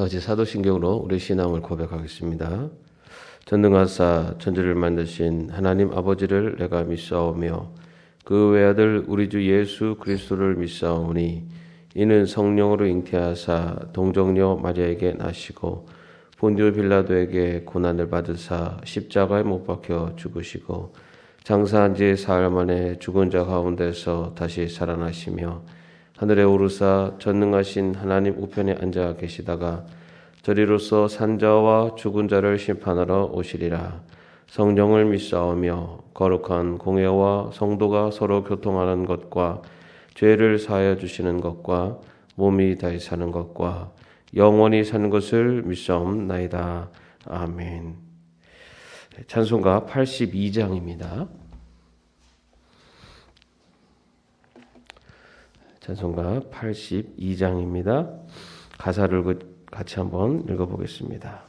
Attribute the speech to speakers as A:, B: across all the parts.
A: 가지 사도신경으로 우리 신앙을 고백하겠습니다. 전능하사 천지를 만드신 하나님 아버지를 내가 믿사오며 그 외아들 우리 주 예수 그리스도를 믿사오니 이는 성령으로 잉태하사 동정녀 마리아에게 나시고 본디오 빌라도에게 고난을 받으사 십자가에 못 박혀 죽으시고 장사한 지 사흘 만에 죽은 자 가운데서 다시 살아나시며 하늘에 오르사 전능하신 하나님 우편에 앉아 계시다가 저리로서 산자와 죽은 자를 심판하러 오시리라. 성령을 믿사오며 거룩한 공회와 성도가 서로 교통하는 것과 죄를 사하여 주시는 것과 몸이 다시 사는 것과 영원히 사는 것을 믿사옵나이다. 아멘. 찬송가 82장입니다. 찬송가 82장입니다. 가사를 같이 한번 읽어보겠습니다.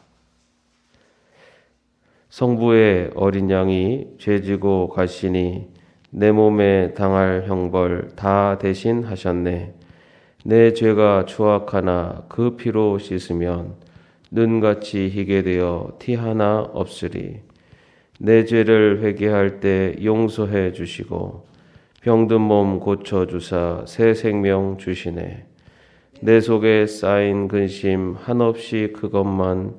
A: 성부의 어린 양이 죄지고 가시니 내 몸에 당할 형벌 다 대신하셨네. 내 죄가 추악하나 그 피로 씻으면 눈같이 희게 되어 티 하나 없으리. 내 죄를 회개할 때 용서해 주시고 병든 몸 고쳐주사 새 생명 주시네. 내 속에 쌓인 근심 한없이 그것만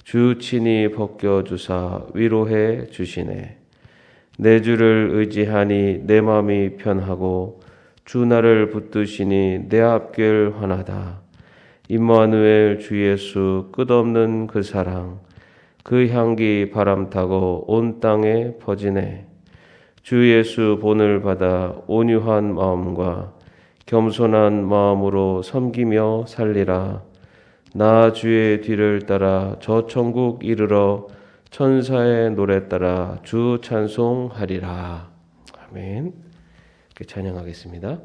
A: 주 친히 벗겨주사 위로해 주시네. 내 주를 의지하니 내 마음이 편하고 주 나를 붙드시니 내 앞길 환하다. 임마누엘 주 예수 끝없는 그 사랑 그 향기 바람 타고 온 땅에 퍼지네. 주 예수 본을 받아 온유한 마음과 겸손한 마음으로 섬기며 살리라. 나 주의 뒤를 따라 저 천국 이르러 천사의 노래 따라 주 찬송하리라. 아멘. 이렇게 찬양하겠습니다.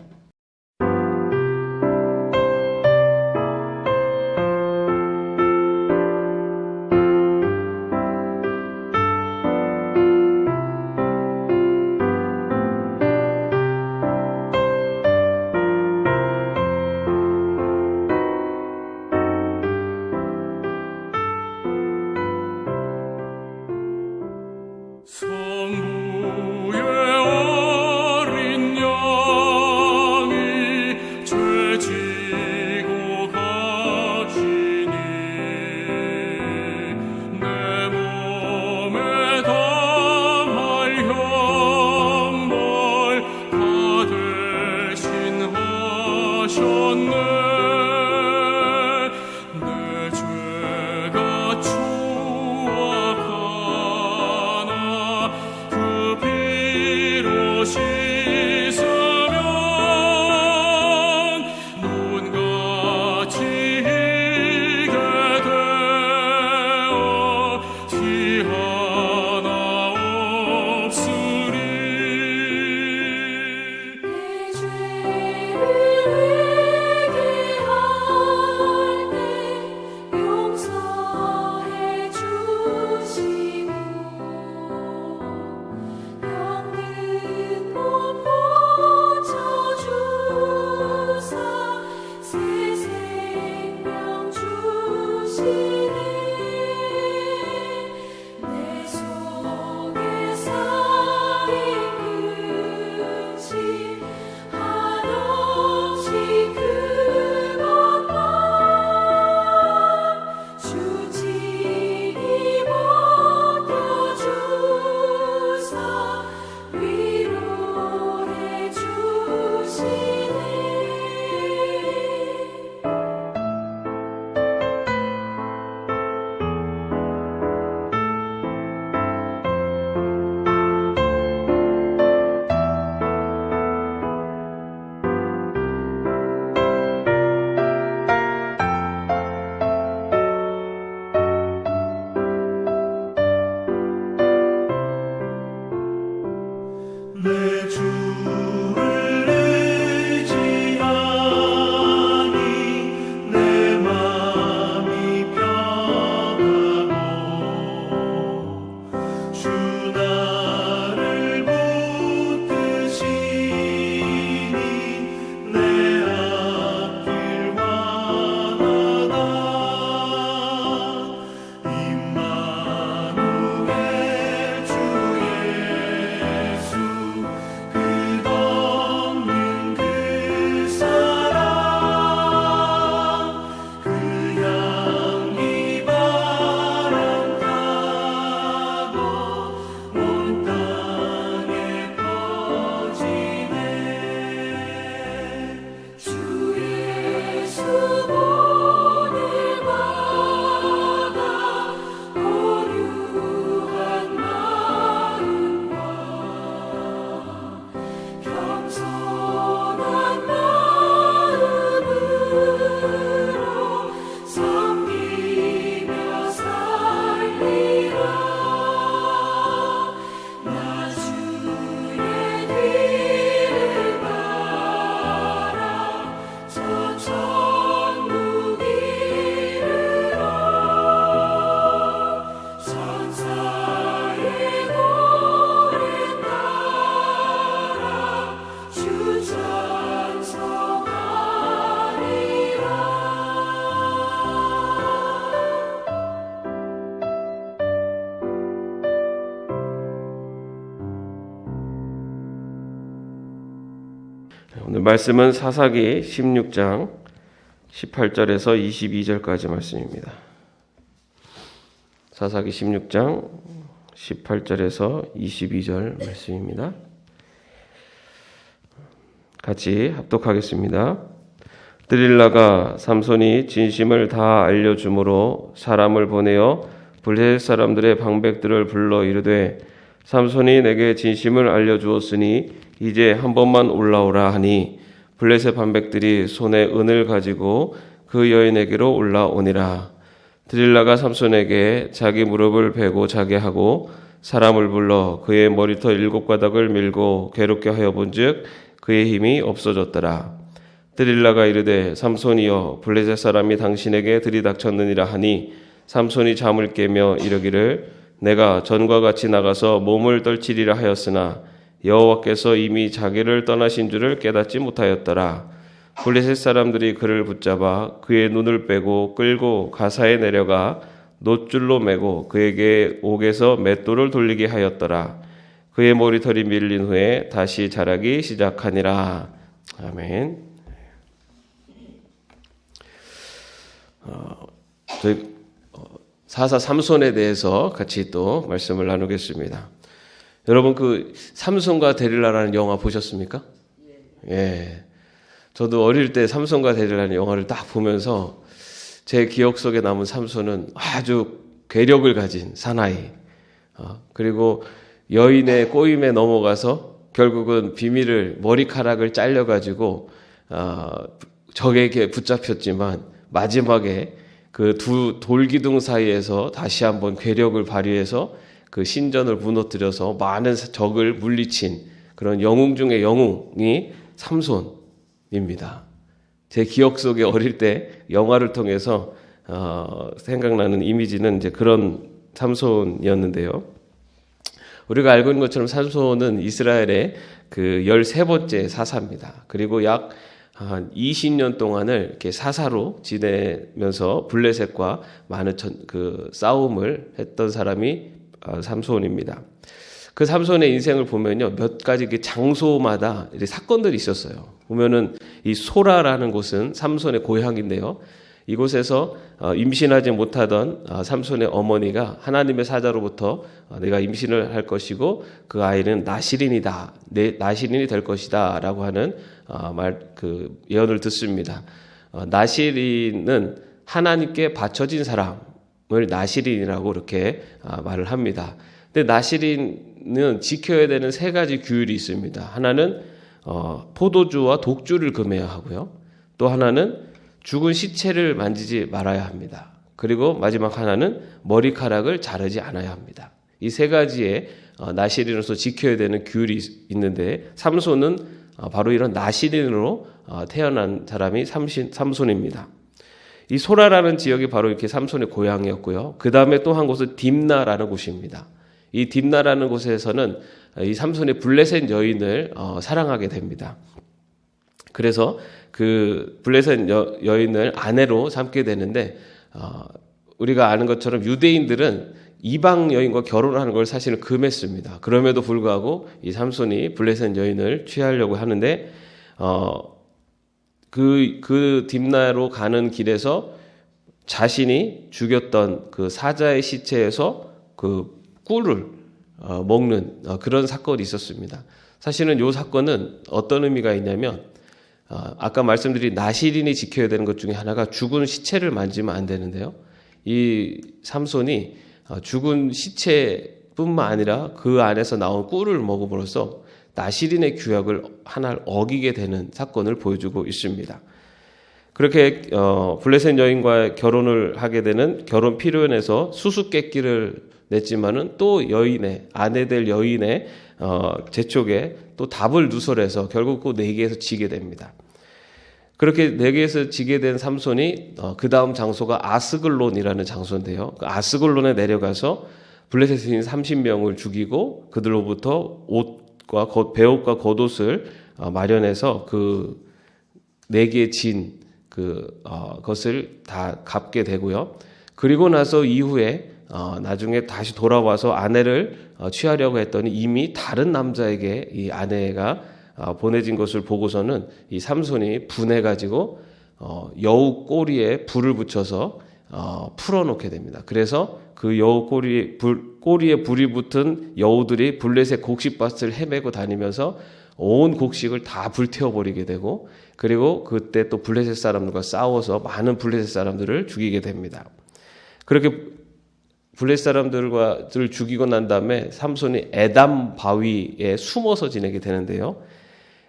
B: 성부의 어린 양
A: 오늘 말씀은 사사기 16장 18절에서 22절까지 말씀입니다. 사사기 16장 18절에서 22절 말씀입니다. 같이 합독하겠습니다. 드릴라가 삼손이 진심을 다 알려주므로 사람을 보내어 블레셋 사람들의 방백들을 불러 이르되 삼손이 내게 진심을 알려주었으니 이제 한 번만 올라오라 하니 블레셋 방백들이 손에 은을 가지고 그 여인에게로 올라오니라. 드릴라가 삼손에게 자기 무릎을 베고 자게 하고 사람을 불러 그의 머리털 7가닥을 밀고 괴롭게 하여 본즉 그의 힘이 없어졌더라. 드릴라가 이르되 삼손이여 블레셋 사람이 당신에게 들이닥쳤느니라 하니 삼손이 잠을 깨며 이르기를 내가 전과 같이 나가서 몸을 떨치리라 하였으나 여호와께서 이미 자기를 떠나신 줄을 깨닫지 못하였더라. 블레셋 사람들이 그를 붙잡아 그의 눈을 빼고 끌고 가사에 내려가 놋줄로 매고 그에게 옥에서 맷돌을 돌리게 하였더라. 그의 머리털이 밀린 후에 다시 자라기 시작하니라. 아멘. 저희 사사 삼손에 대해서 같이 또 말씀을 나누겠습니다. 여러분 그 삼손과 데릴라라는 영화 보셨습니까? 예. 저도 어릴 때 삼손과 데릴라는 영화를 딱 보면서 제 기억 속에 남은 삼손은 아주 괴력을 가진 사나이, 그리고 여인의 꼬임에 넘어가서 결국은 비밀을 머리카락을 잘려가지고 적에게 붙잡혔지만 마지막에 그 두 돌기둥 사이에서 다시 한번 괴력을 발휘해서 그 신전을 무너뜨려서 많은 적을 물리친 그런 영웅 중의 영웅이 삼손입니다. 제 기억 속에 어릴 때 영화를 통해서 생각나는 이미지는 이제 그런 삼손이었는데요. 우리가 알고 있는 것처럼 삼손은 이스라엘의 그 13번째 사사입니다. 그리고 약 한 20년 동안을 이렇게 사사로 지내면서 블레셋과 많은 싸움을 했던 사람이 삼손입니다. 그 삼손의 인생을 보면요, 몇 가지 장소마다 사건들이 있었어요. 보면은 이 소라라는 곳은 삼손의 고향인데요. 이곳에서 임신하지 못하던 삼손의 어머니가 하나님의 사자로부터 내가 임신을 할 것이고 그 아이는 나실인이다, 나실인이 될 것이다라고 하는 그 예언을 듣습니다. 나실인은 하나님께 바쳐진 사람을 나실인이라고 이렇게 말을 합니다. 근데 나실인은 지켜야 되는 3가지 규율이 있습니다. 하나는 포도주와 독주를 금해야 하고요. 또 하나는 죽은 시체를 만지지 말아야 합니다. 그리고 마지막 하나는 머리카락을 자르지 않아야 합니다. 이 3가지의 나실인으로서 지켜야 되는 규율이 있는데 삼손은 바로 이런 나실인으로 태어난 사람이 삼손입니다. 이 소라라는 지역이 바로 이렇게 삼손의 고향이었고요. 그 다음에 또 한 곳은 딥나라는 곳입니다. 이 딥나라는 곳에서는 이 삼손의 블레셋 여인을 사랑하게 됩니다. 그래서 그 블레셋 여인을 아내로 삼게 되는데 우리가 아는 것처럼 유대인들은 이방 여인과 결혼하는 걸 사실은 금했습니다. 그럼에도 불구하고 이 삼손이 블레셋 여인을 취하려고 하는데 그 딥나로 가는 길에서 자신이 죽였던 그 사자의 시체에서 그 꿀을 먹는 그런 사건이 있었습니다. 사실은 이 사건은 어떤 의미가 있냐면 아까 말씀드린 나실인이 지켜야 되는 것 중에 하나가 죽은 시체를 만지면 안 되는데요. 이 삼손이 죽은 시체뿐만 아니라 그 안에서 나온 꿀을 먹음으로써 나실인의 규약을 하나를 어기게 되는 사건을 보여주고 있습니다. 그렇게 블레셋 여인과 결혼을 하게 되는 결혼 필요연에서 수수께끼를 냈지만은 또 여인의 아내 될 여인의 재촉에 또 답을 누설해서 결국 그 내기에서 지게 됩니다. 그렇게 내기에서 지게 된 삼손이 그 다음 장소가 아스글론이라는 장소인데요. 그 아스글론에 내려가서 블레셋인 30명을 죽이고 그들로부터 옷과 배옷과 겉옷을 마련해서 그 내기에 진 것을 다 갚게 되고요. 그리고 나서 이후에 나중에 다시 돌아와서 아내를 취하려고 했더니 이미 다른 남자에게 이 아내가 보내진 것을 보고서는 이 삼손이 분해가지고 여우 꼬리에 불을 붙여서 풀어놓게 됩니다. 그래서 그 여우 꼬리에 불이 붙은 여우들이 블레셋 곡식밭을 헤매고 다니면서 온 곡식을 다 불태워버리게 되고, 그리고 그때 또 블레셋 사람들과 싸워서 많은 블레셋 사람들을 죽이게 됩니다. 그렇게 블레셋 사람들을 죽이고 난 다음에 삼손이 에담 바위에 숨어서 지내게 되는데요.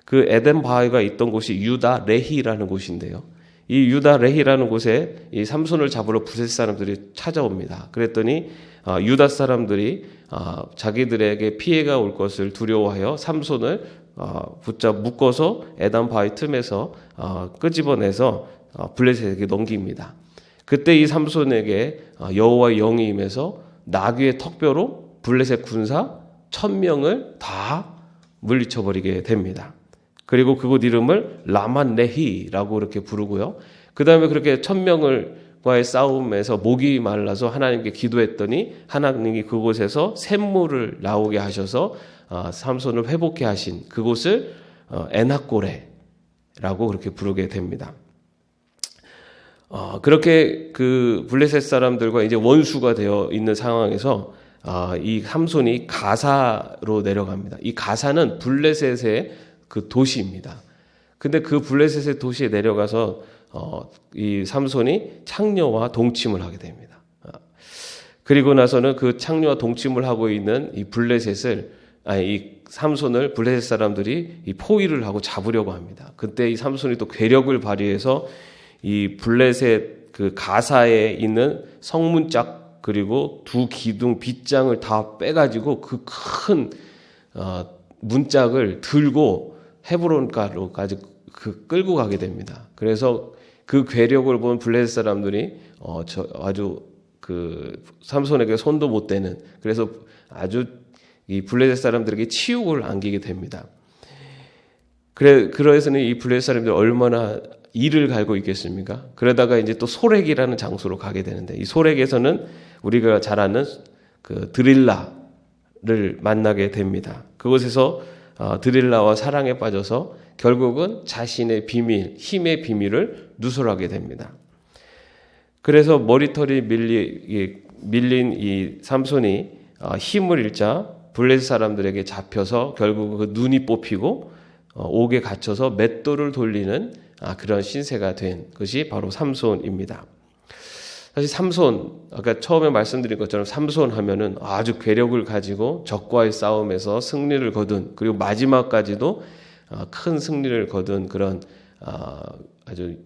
A: 그 에담 바위가 있던 곳이 유다 레히라는 곳인데요. 이 유다 레히라는 곳에 이 삼손을 잡으러 블레셋 사람들이 찾아옵니다. 그랬더니 유다 사람들이 자기들에게 피해가 올 것을 두려워하여 삼손을 붙잡 묶어서 에담 바위 틈에서 끄집어내서 블레셋에게 넘깁니다. 그때 이 삼손에게 여호와의 영이 임해서 나귀의 턱뼈로 블레셋 군사 1000명을 다 물리쳐버리게 됩니다. 그리고 그곳 이름을 라만레히라고 이렇게 부르고요. 그 다음에 그렇게 1000명과의 싸움에서 목이 말라서 하나님께 기도했더니 하나님이 그곳에서 샘물을 나오게 하셔서 삼손을 회복케 하신 그곳을 에나꼬레라고 그렇게 부르게 됩니다. 그렇게 그 블레셋 사람들과 이제 원수가 되어 있는 상황에서 이 삼손이 가사로 내려갑니다. 이 가사는 블레셋의 그 도시입니다. 근데 그 블레셋의 도시에 내려가서 이 삼손이 창녀와 동침을 하게 됩니다. 그리고 나서는 그 창녀와 동침을 하고 있는 이 이 삼손을 블레셋 사람들이 이 포위를 하고 잡으려고 합니다. 그때 이 삼손이 또 괴력을 발휘해서 이 블레셋 그 가사에 있는 성문짝 그리고 두 기둥 빗장을 다 빼가지고 그 큰 문짝을 들고 헤브론가로까지 끌고 가게 됩니다. 그래서 그 괴력을 본 블레셋 사람들이 아주 그 삼손에게 손도 못 대는, 그래서 아주 이 블레셋 사람들에게 치욕을 안기게 됩니다. 그래서는 이 블레셋 사람들이 얼마나 이를 갈고 있겠습니까? 그러다가 이제 또 소렉이라는 장소로 가게 되는데, 이 소렉에서는 우리가 잘 아는 그 드릴라를 만나게 됩니다. 그곳에서 드릴라와 사랑에 빠져서 결국은 자신의 비밀, 힘의 비밀을 누설하게 됩니다. 그래서 머리털이 밀린 이 삼손이 힘을 잃자 블레셋 사람들에게 잡혀서 결국 그 눈이 뽑히고 옥에 갇혀서 맷돌을 돌리는 그런 신세가 된 것이 바로 삼손입니다. 사실 삼손, 아까 처음에 말씀드린 것처럼 삼손 하면은 아주 괴력을 가지고 적과의 싸움에서 승리를 거둔, 그리고 마지막까지도 큰 승리를 거둔 그런 아주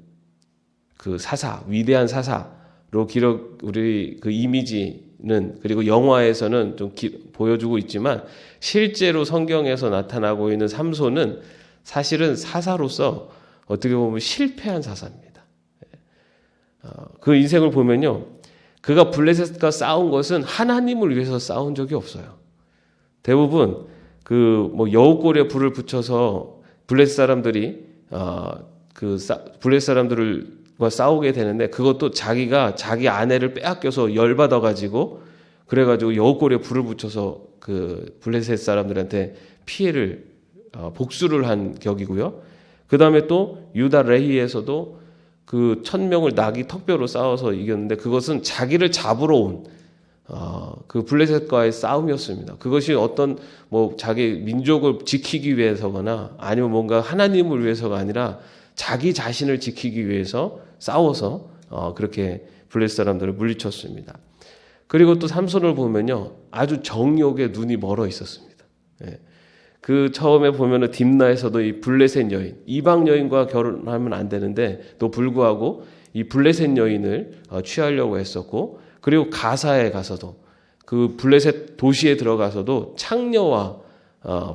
A: 그 위대한 사사로 우리 그 이미지는, 그리고 영화에서는 좀 보여주고 있지만 실제로 성경에서 나타나고 있는 삼손은 사실은 사사로서 어떻게 보면 실패한 사사입니다. 그 인생을 보면요, 그가 블레셋과 싸운 것은 하나님을 위해서 싸운 적이 없어요. 대부분 여우꼬리에 불을 붙여서 블레셋 사람들이 블레셋 사람들과 싸우게 되는데, 그것도 자기가 자기 아내를 빼앗겨서 열받아 가지고 그래가지고 여우꼬리에 불을 붙여서 그 블레셋 사람들한테 복수를 한 격이고요. 그 다음에 또 유다 레히에서도 그 1000명을 나귀 턱뼈로 싸워서 이겼는데, 그것은 자기를 잡으러 온 그 블레셋과의 싸움이었습니다. 그것이 어떤 자기 민족을 지키기 위해서거나 아니면 뭔가 하나님을 위해서가 아니라 자기 자신을 지키기 위해서 싸워서 그렇게 블레셋 사람들을 물리쳤습니다. 그리고 또 삼손을 보면요, 아주 정욕에 눈이 멀어 있었습니다. 그 처음에 보면은 딥나에서도 이 블레셋 여인, 이방 여인과 결혼하면 안 되는데 또 불구하고 이 블레셋 여인을 취하려고 했었고, 그리고 가사에 가서도 그 블레셋 도시에 들어가서도 창녀와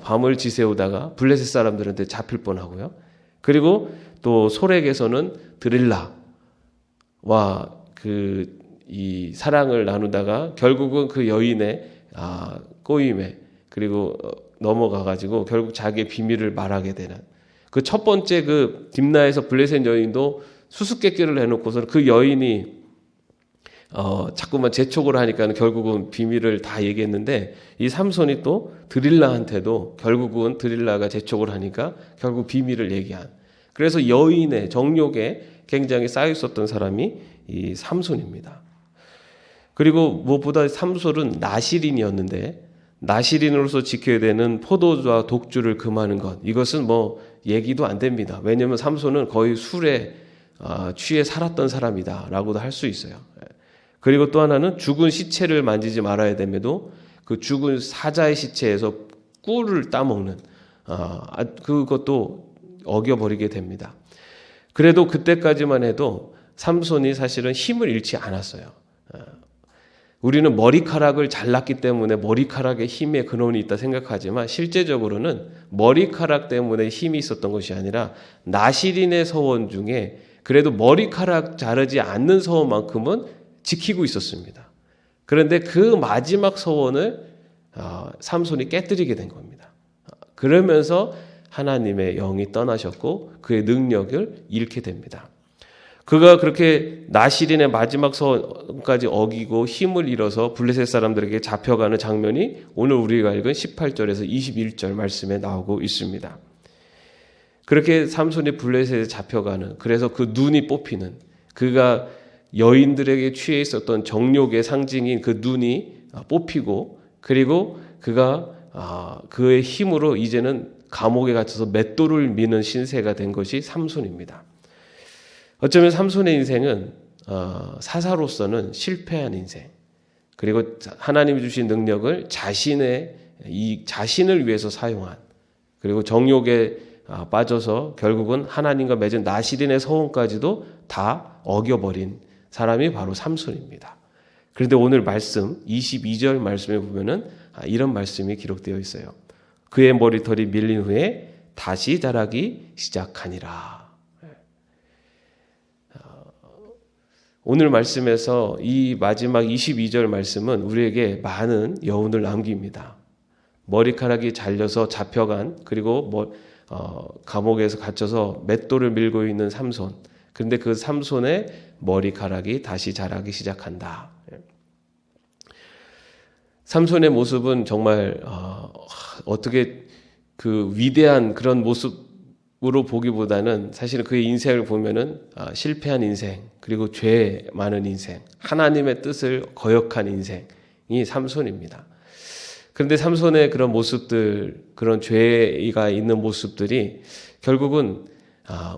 A: 밤을 지새우다가 블레셋 사람들한테 잡힐 뻔하고요. 그리고 또 소렉에서는 드릴라와 이 사랑을 나누다가 결국은 그 여인의 꼬임에 그리고 넘어가가지고 결국 자기의 비밀을 말하게 되는, 그 첫 번째 그 딥나에서 블레셋 여인도 수수께끼를 해놓고서 그 여인이 자꾸만 재촉을 하니까 결국은 비밀을 다 얘기했는데 이 삼손이 또 드릴라한테도 결국은 드릴라가 재촉을 하니까 결국 비밀을 얘기한. 그래서 여인의 정욕에 굉장히 쌓여 있었던 사람이 이 삼손입니다. 그리고 무엇보다 삼손은 나실인이었는데 나실인으로서 지켜야 되는 포도주와 독주를 금하는 것, 이것은 뭐 얘기도 안 됩니다. 왜냐하면 삼손은 거의 술에 취해 살았던 사람이다라고도 할 수 있어요. 그리고 또 하나는 죽은 시체를 만지지 말아야 됨에도 그 죽은 사자의 시체에서 꿀을 따먹는 그것도 어겨버리게 됩니다. 그래도 그때까지만 해도 삼손이 사실은 힘을 잃지 않았어요. 우리는 머리카락을 잘랐기 때문에 머리카락에 힘의 근원이 있다 생각하지만 실제적으로는 머리카락 때문에 힘이 있었던 것이 아니라 나실인의 서원 중에 그래도 머리카락 자르지 않는 서원만큼은 지키고 있었습니다. 그런데 그 마지막 서원을 삼손이 깨뜨리게 된 겁니다. 그러면서 하나님의 영이 떠나셨고 그의 능력을 잃게 됩니다. 그가 그렇게 나실인의 마지막 서원까지 어기고 힘을 잃어서 블레셋 사람들에게 잡혀가는 장면이 오늘 우리가 읽은 18절에서 21절 말씀에 나오고 있습니다. 그렇게 삼손이 블레셋에 잡혀가는, 그래서 그 눈이 뽑히는, 그가 여인들에게 취해 있었던 정욕의 상징인 그 눈이 뽑히고, 그리고 그가 그의 힘으로 이제는 감옥에 갇혀서 맷돌을 미는 신세가 된 것이 삼손입니다. 어쩌면 삼손의 인생은 사사로서는 실패한 인생, 그리고 하나님이 주신 능력을 자신을 위해서 사용한, 그리고 정욕에 빠져서 결국은 하나님과 맺은 나실인의 서원까지도 다 어겨버린 사람이 바로 삼손입니다. 그런데 오늘 말씀 22절 말씀에 보면은 이런 말씀이 기록되어 있어요. 그의 머리털이 밀린 후에 다시 자라기 시작하니라. 오늘 말씀에서 이 마지막 22절 말씀은 우리에게 많은 여운을 남깁니다. 머리카락이 잘려서 잡혀간, 그리고 감옥에서 갇혀서 맷돌을 밀고 있는 삼손. 그런데 그 삼손의 머리카락이 다시 자라기 시작한다. 삼손의 모습은 정말 어떻게 그 위대한 그런 모습으로 보기보다는 사실은 그의 인생을 보면은 실패한 인생, 그리고 죄 많은 인생, 하나님의 뜻을 거역한 인생이 삼손입니다. 그런데 삼손의 그런 모습들, 그런 죄가 있는 모습들이 결국은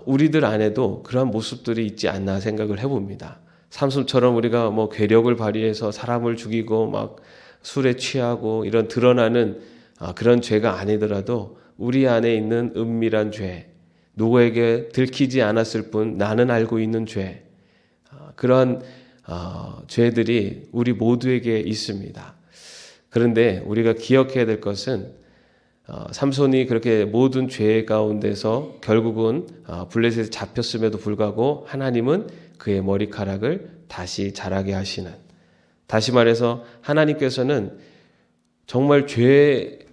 A: 우리들 안에도 그런 모습들이 있지 않나 생각을 해봅니다. 삼손처럼 우리가 뭐 괴력을 발휘해서 사람을 죽이고 막 술에 취하고 이런 드러나는 그런 죄가 아니더라도 우리 안에 있는 은밀한 죄, 누구에게 들키지 않았을 뿐 나는 알고 있는 죄, 그런 죄들이 우리 모두에게 있습니다. 그런데 우리가 기억해야 될 것은 삼손이 그렇게 모든 죄 가운데서 결국은 블레셋에 잡혔음에도 불구하고 하나님은 그의 머리카락을 다시 자라게 하시는, 다시 말해서 하나님께서는 정말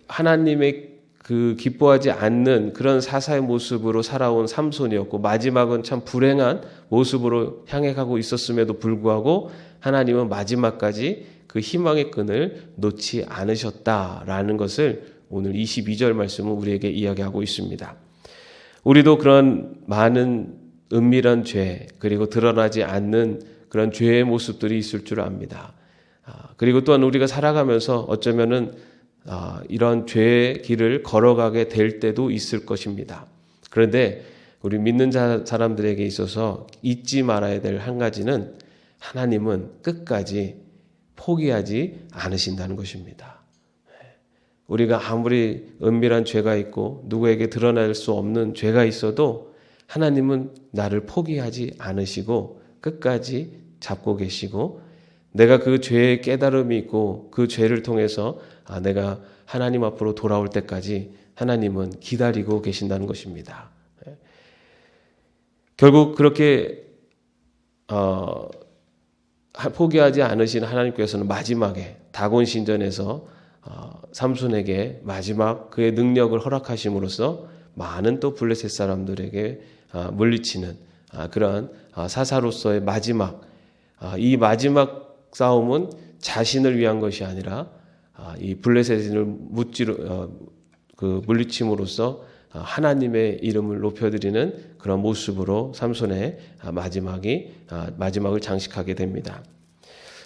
A: 하나님의 그 기뻐하지 않는 그런 사사의 모습으로 살아온 삼손이었고 마지막은 참 불행한 모습으로 향해 가고 있었음에도 불구하고 하나님은 마지막까지 그 희망의 끈을 놓지 않으셨다라는 것을 오늘 22절 말씀은 우리에게 이야기하고 있습니다. 우리도 그런 많은 은밀한 죄, 그리고 드러나지 않는 그런 죄의 모습들이 있을 줄 압니다. 그리고 또한 우리가 살아가면서 어쩌면은 이런 죄의 길을 걸어가게 될 때도 있을 것입니다. 그런데 우리 믿는 사람들에게 있어서 잊지 말아야 될 한 가지는 하나님은 끝까지 포기하지 않으신다는 것입니다. 우리가 아무리 은밀한 죄가 있고 누구에게 드러날 수 없는 죄가 있어도 하나님은 나를 포기하지 않으시고 끝까지 잡고 계시고, 내가 그 죄의 깨달음이 있고 그 죄를 통해서 내가 하나님 앞으로 돌아올 때까지 하나님은 기다리고 계신다는 것입니다. 결국 그렇게 포기하지 않으신 하나님께서는 마지막에 다곤 신전에서 삼손에게 마지막 그의 능력을 허락하심으로써 많은 또 블레셋 사람들에게 물리치는 그러한 사사로서의 마지막, 이 마지막 싸움은 자신을 위한 것이 아니라 이 블레셋의 신을 물리침으로써 하나님의 이름을 높여드리는 그런 모습으로 삼손의 마지막을 장식하게 됩니다.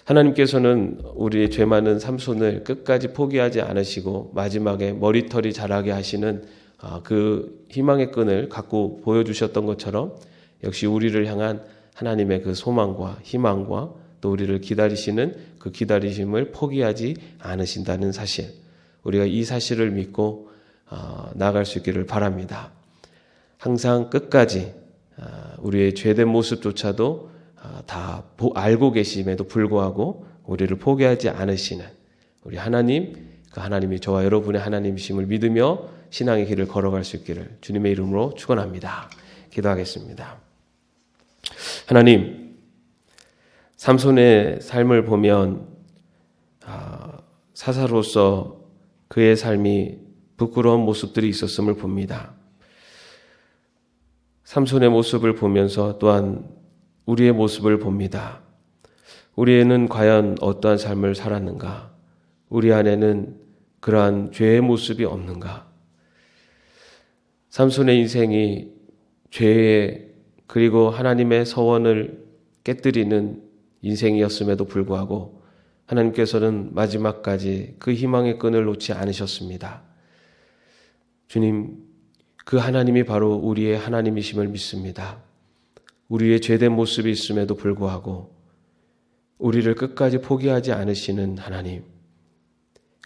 A: 하나님께서는 우리의 죄 많은 삼손을 끝까지 포기하지 않으시고 마지막에 머리털이 자라게 하시는 그 희망의 끈을 갖고 보여주셨던 것처럼 역시 우리를 향한 하나님의 그 소망과 희망과 또 우리를 기다리시는 그 기다리심을 포기하지 않으신다는 사실, 우리가 이 사실을 믿고 나아갈 수 있기를 바랍니다. 항상 끝까지 우리의 죄된 모습조차도 다 알고 계심에도 불구하고 우리를 포기하지 않으시는 우리 하나님, 그 하나님이 저와 여러분의 하나님이심을 믿으며 신앙의 길을 걸어갈 수 있기를 주님의 이름으로 축원합니다. 기도하겠습니다. 하나님, 삼손의 삶을 보면 사사로서 그의 삶이 부끄러운 모습들이 있었음을 봅니다. 삼손의 모습을 보면서 또한 우리의 모습을 봅니다. 우리는 과연 어떠한 삶을 살았는가? 우리 안에는 그러한 죄의 모습이 없는가? 삼손의 인생이 죄의 그리고 하나님의 서원을 깨뜨리는 인생이었음에도 불구하고 하나님께서는 마지막까지 그 희망의 끈을 놓지 않으셨습니다. 주님, 그 하나님이 바로 우리의 하나님이심을 믿습니다. 우리의 죄된 모습이 있음에도 불구하고 우리를 끝까지 포기하지 않으시는 하나님,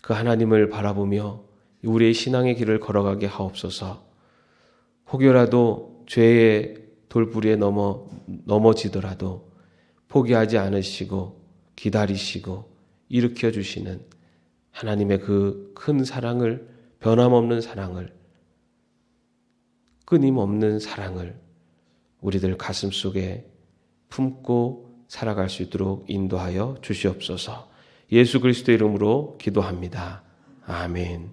A: 그 하나님을 바라보며 우리의 신앙의 길을 걸어가게 하옵소서. 혹여라도 죄의 돌부리에 넘어지더라도 포기하지 않으시고 기다리시고 일으켜 주시는 하나님의 그 큰 사랑을, 변함없는 사랑을, 끊임없는 사랑을 우리들 가슴 속에 품고 살아갈 수 있도록 인도하여 주시옵소서. 예수 그리스도의 이름으로 기도합니다. 아멘.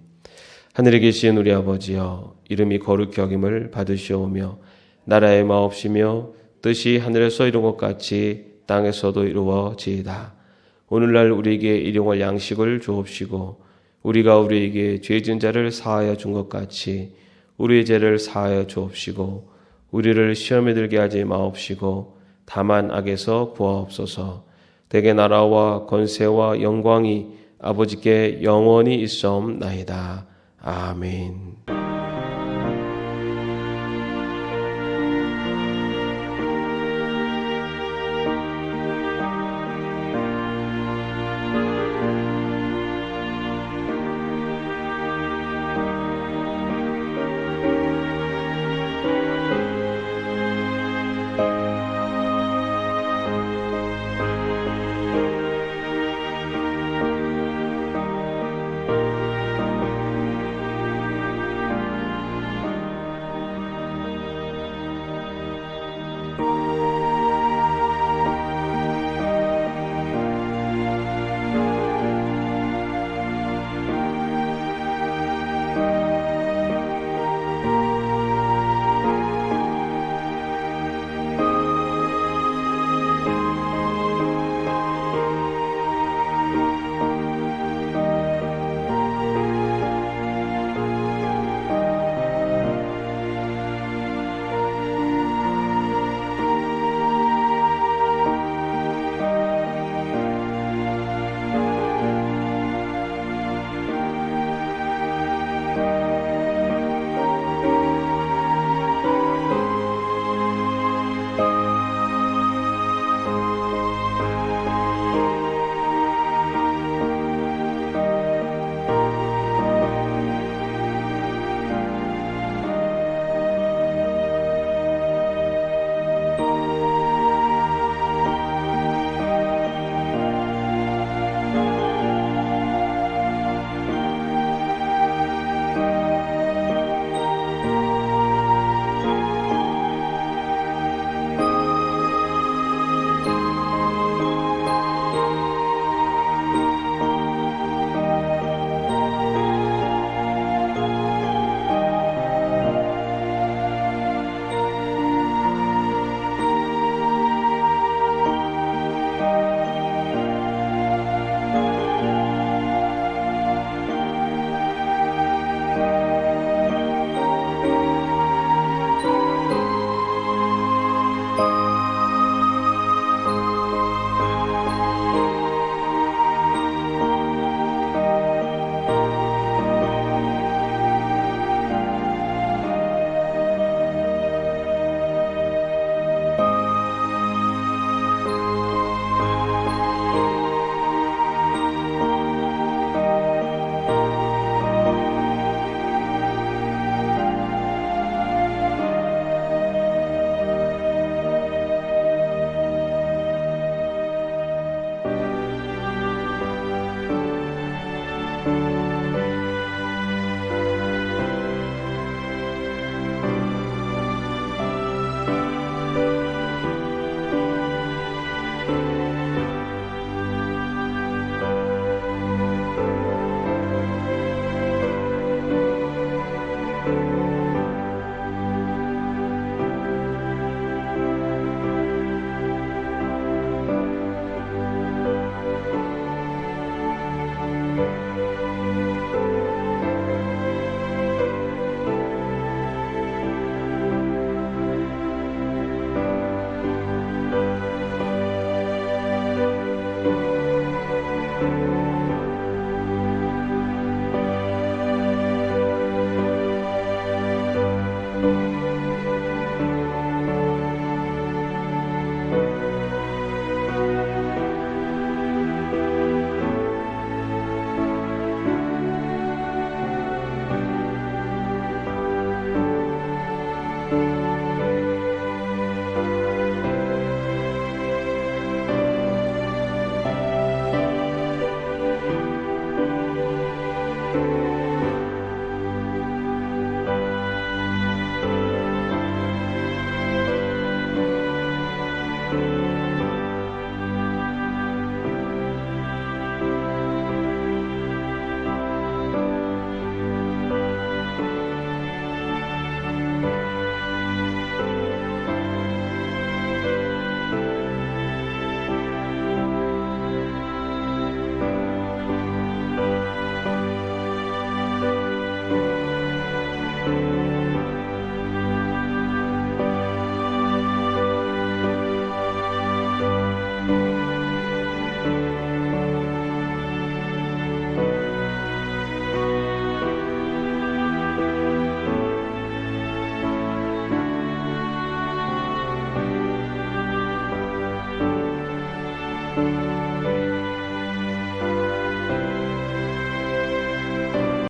A: 하늘에 계신 우리 아버지여, 이름이 거룩히 여김을 받으시오며 나라의 마옵시며 뜻이 하늘에서 이룬 것 같이 땅에서도 이루어지이다. 오늘날 우리에게 일용할 양식을 주옵시고 우리가 우리에게 죄진 자를 사하여 준 것 같이 우리의 죄를 사하여 주옵시고 우리를 시험에 들게 하지 마옵시고 다만 악에서 구하옵소서. 대개 나라와 권세와 영광이 아버지께 영원히 있사옵나이다. 아멘.